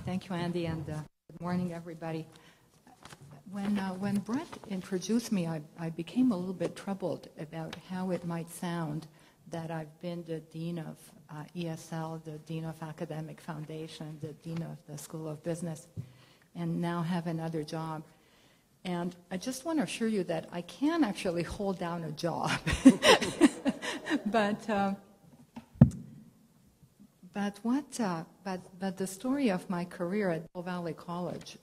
Thank you, Andy, and good morning, everybody. When Brett introduced me, I became a little bit troubled about how it might sound that I've been the Dean of ESL, the Dean of Academic Foundation, the Dean of the School of Business, and now have another job. And I just want to assure you that I can actually hold down a job. But the story of my career at Bow Valley College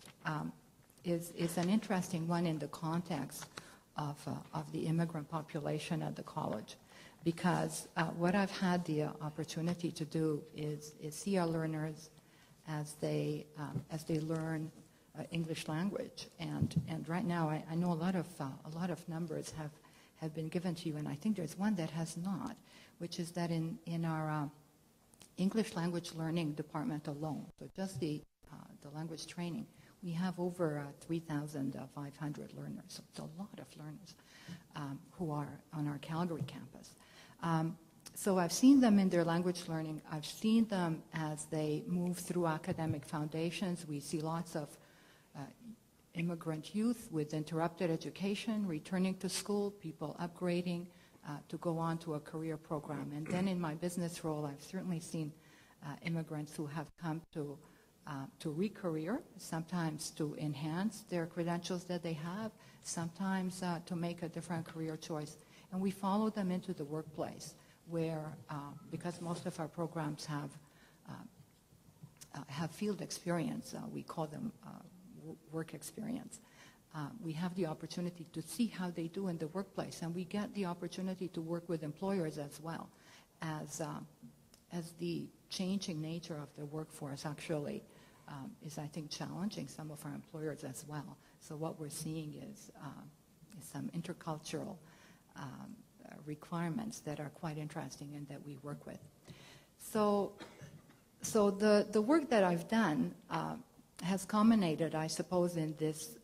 is an interesting one in the context of the immigrant population at the college, because what I've had the opportunity to do is see our learners as they learn English language, and right now I know a lot of numbers have been given to you, and I think there's one that has not, which is that in our English language learning department alone, so just the language training, we have over 3,500 learners. So it's a lot of learners who are on our Calgary campus. So I've seen them in their language learning. I've seen them as they move through academic foundations. We see lots of immigrant youth with interrupted education, returning to school, people upgrading to go on to a career program. And then in my business role, I've certainly seen immigrants who have come to re-career, sometimes to enhance their credentials that they have, sometimes to make a different career choice. And we follow them into the workplace where, because most of our programs have field experience, we call them work experience. We have the opportunity to see how they do in the workplace, and we get the opportunity to work with employers as well, as the changing nature of the workforce actually is, I think, challenging some of our employers as well. So what we're seeing is some intercultural requirements that are quite interesting and that we work with. So the work that I've done has culminated, I suppose, in this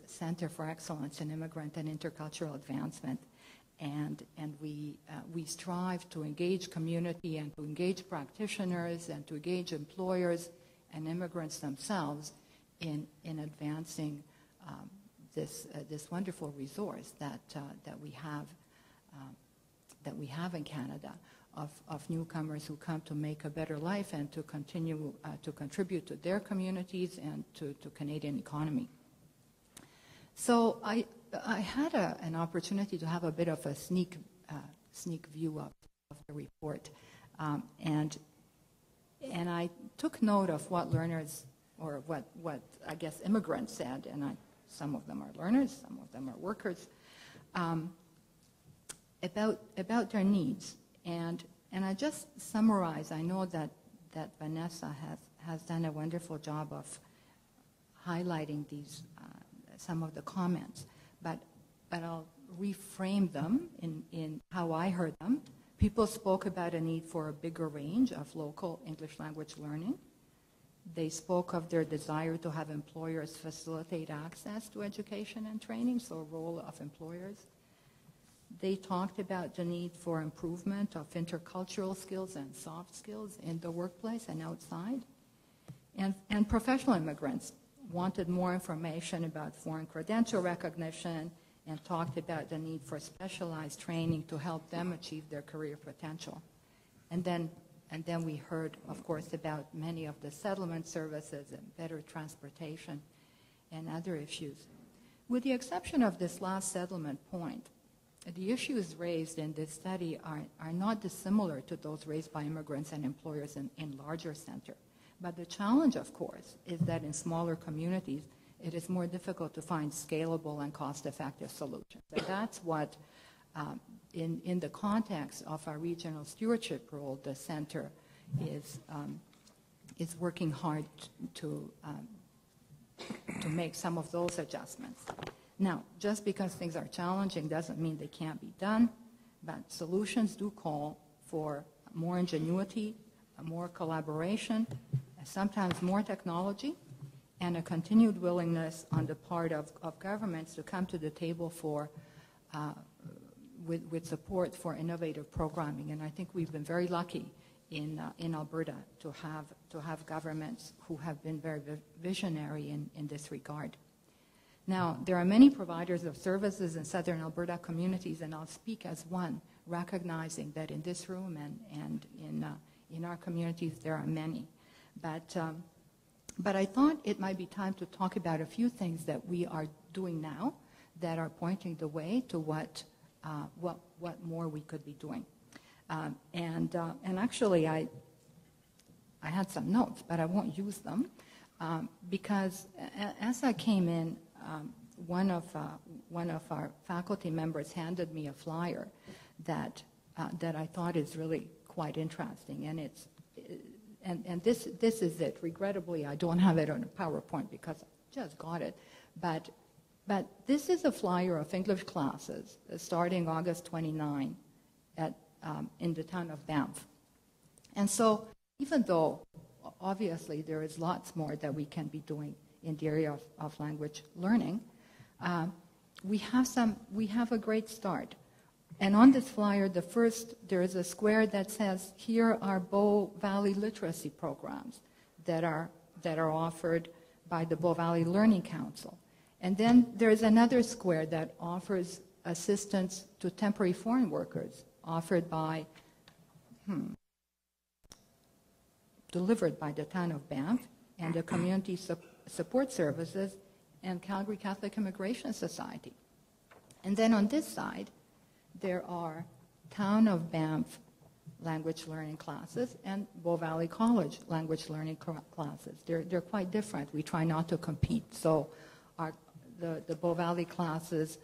Center for Excellence in Immigrant and Intercultural Advancement, and we strive to engage community and to engage practitioners and to engage employers and immigrants themselves in advancing this wonderful resource that we have in Canada of newcomers who come to make a better life and to continue to contribute to their communities and to Canadian economy. So I had an opportunity to have a bit of a sneak view of the report, and I took note of what learners, or what I guess immigrants said, and some of them are learners, some of them are workers, about their needs. And I just summarize. I know that Vanessa has done a wonderful job of highlighting these some of the comments, but I'll reframe them in how I heard them. People spoke about a need for a bigger range of local English language learning. They spoke of their desire to have employers facilitate access to education and training, so a role of employers. They talked about the need for improvement of intercultural skills and soft skills in the workplace and outside. And professional immigrants wanted more information about foreign credential recognition and talked about the need for specialized training to help them achieve their career potential. And then we heard, of course, about many of the settlement services and better transportation and other issues. With the exception of this last settlement point, the issues raised in this study are not dissimilar to those raised by immigrants and employers in larger centers. But the challenge, of course, is that in smaller communities, it is more difficult to find scalable and cost-effective solutions. And that's what, in the context of our regional stewardship role, the center is working hard to make some of those adjustments. Now, just because things are challenging doesn't mean they can't be done, but solutions do call for more ingenuity, more collaboration, sometimes more technology, and a continued willingness on the part of governments to come to the table with support for innovative programming. And I think we've been very lucky in Alberta to have governments who have been very visionary in this regard. Now, there are many providers of services in southern Alberta communities, and I'll speak as one, recognizing that in this room and in our communities there are many. But I thought it might be time to talk about a few things that we are doing now that are pointing the way to what more we could be doing. And actually, I had some notes, but I won't use them because as I came in, one of our faculty members handed me a flyer that I thought is really quite interesting, and this is it. Regrettably, I don't have it on a PowerPoint because I just got it, but this is a flyer of English classes starting August 29 in the town of Banff. And so even though obviously there is lots more that we can be doing in the area of language learning, we have a great start. And on this flyer, there is a square that says, here are Bow Valley literacy programs that are offered by the Bow Valley Learning Council. And then there's another square that offers assistance to temporary foreign workers offered by, delivered by the town of Banff and the Community Support Services and Calgary Catholic Immigration Society. And then on this side, there are Town of Banff language learning classes and Bow Valley College language learning classes. They're quite different. We try not to compete. So the Bow Valley classes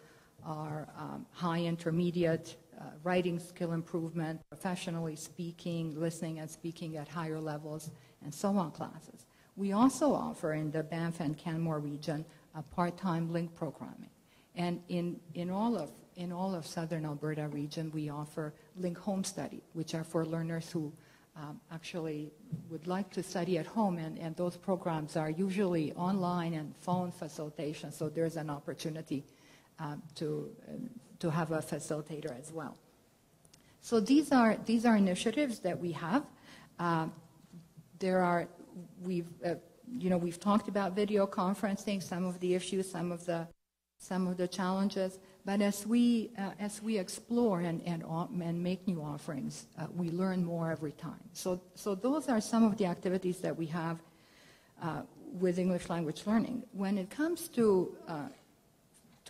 are high intermediate, writing skill improvement, professionally speaking, listening and speaking at higher levels, and so on classes. We also offer in the Banff and Canmore region a part-time link programming. And in all of southern Alberta region, we offer link home study, which are for learners who actually would like to study at home, and those programs are usually online and phone facilitation, so there's an opportunity to have a facilitator as well. So these are initiatives that we have. We've talked about video conferencing, some of the issues, some of the challenges. But as we explore and make new offerings, we learn more every time. So those are some of the activities that we have with English language learning. When it comes to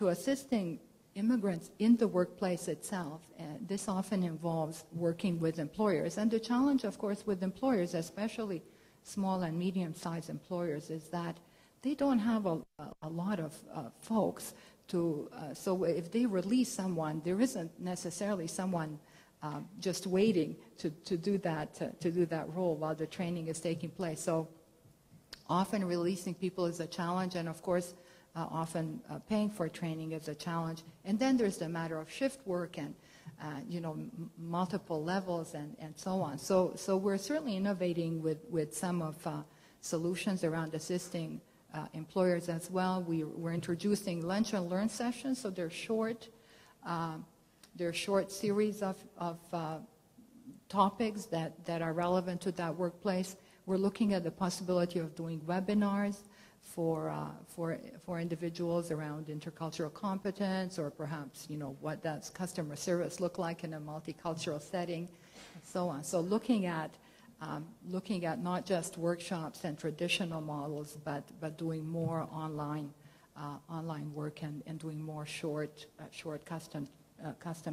assisting immigrants in the workplace itself, this often involves working with employers. And the challenge, of course, with employers, especially small and medium-sized employers, is that they don't have a lot of folks so if they release someone, there isn't necessarily someone just waiting to do that role while the training is taking place. So often releasing people is a challenge, and of course often paying for training is a challenge. And then there's the matter of shift work and multiple levels and so on. So we're certainly innovating with some of solutions around assisting employers as well. We're introducing lunch and learn sessions, so they're short series of topics that are relevant to that workplace. We're looking at the possibility of doing webinars for individuals around intercultural competence, or perhaps what does customer service look like in a multicultural setting, and so on. So looking at not just workshops and traditional models, but doing more online work and doing more short custom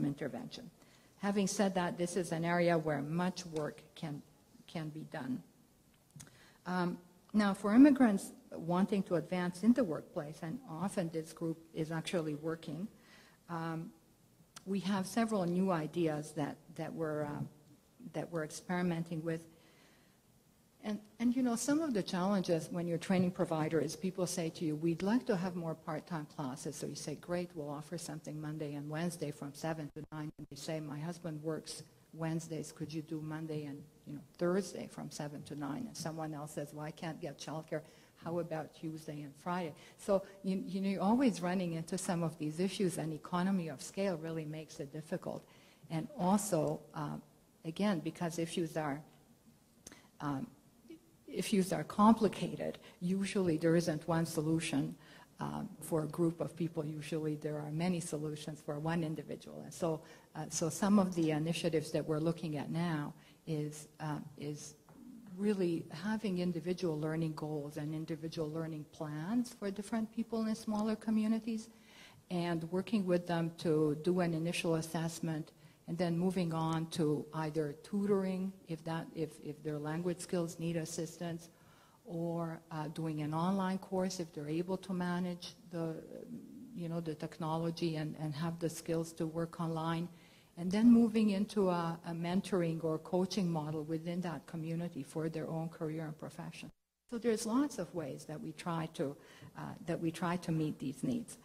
intervention. Having said that, this is an area where much work can be done. Now, for immigrants wanting to advance in the workplace, and often this group is actually working, we have several new ideas that we're experimenting with. And some of the challenges when you're a training provider is people say to you, we'd like to have more part-time classes. So you say, great, we'll offer something Monday and Wednesday from 7 to 9. And you say, my husband works Wednesdays, could you do Monday and Thursday from 7 to 9? And someone else says, well, I can't get childcare. How about Tuesday and Friday? So you're always running into some of these issues, and economy of scale really makes it difficult. And also, again, because issues are issues are complicated, usually there isn't one solution for a group of people. Usually there are many solutions for one individual. And so, so some of the initiatives that we're looking at now is really having individual learning goals and individual learning plans for different people in smaller communities, and working with them to do an initial assessment, and then moving on to either tutoring if their language skills need assistance, or doing an online course if they're able to manage the technology and have the skills to work online, and then moving into a mentoring or coaching model within that community for their own career and profession. So there's lots of ways that we try to meet these needs.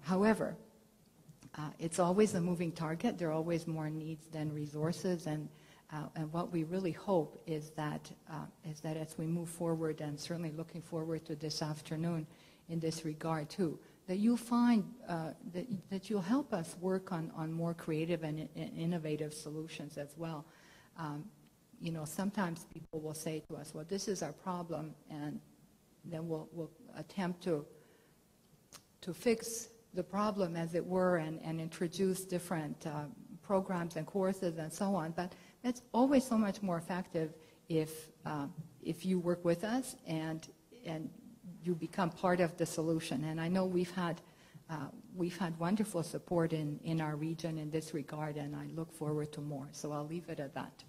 However, it's always a moving target. There are always more needs than resources, and what we really hope is that as we move forward, and certainly looking forward to this afternoon in this regard too, that you'll find that you'll help us work on more creative and innovative solutions as well. Sometimes people will say to us, well, this is our problem, and then we'll attempt to fix the problem, as it were, and introduce different programs and courses and so on. But it's always so much more effective if you work with us and you become part of the solution. And I know we've had wonderful support in our region in this regard, and I look forward to more. So I'll leave it at that.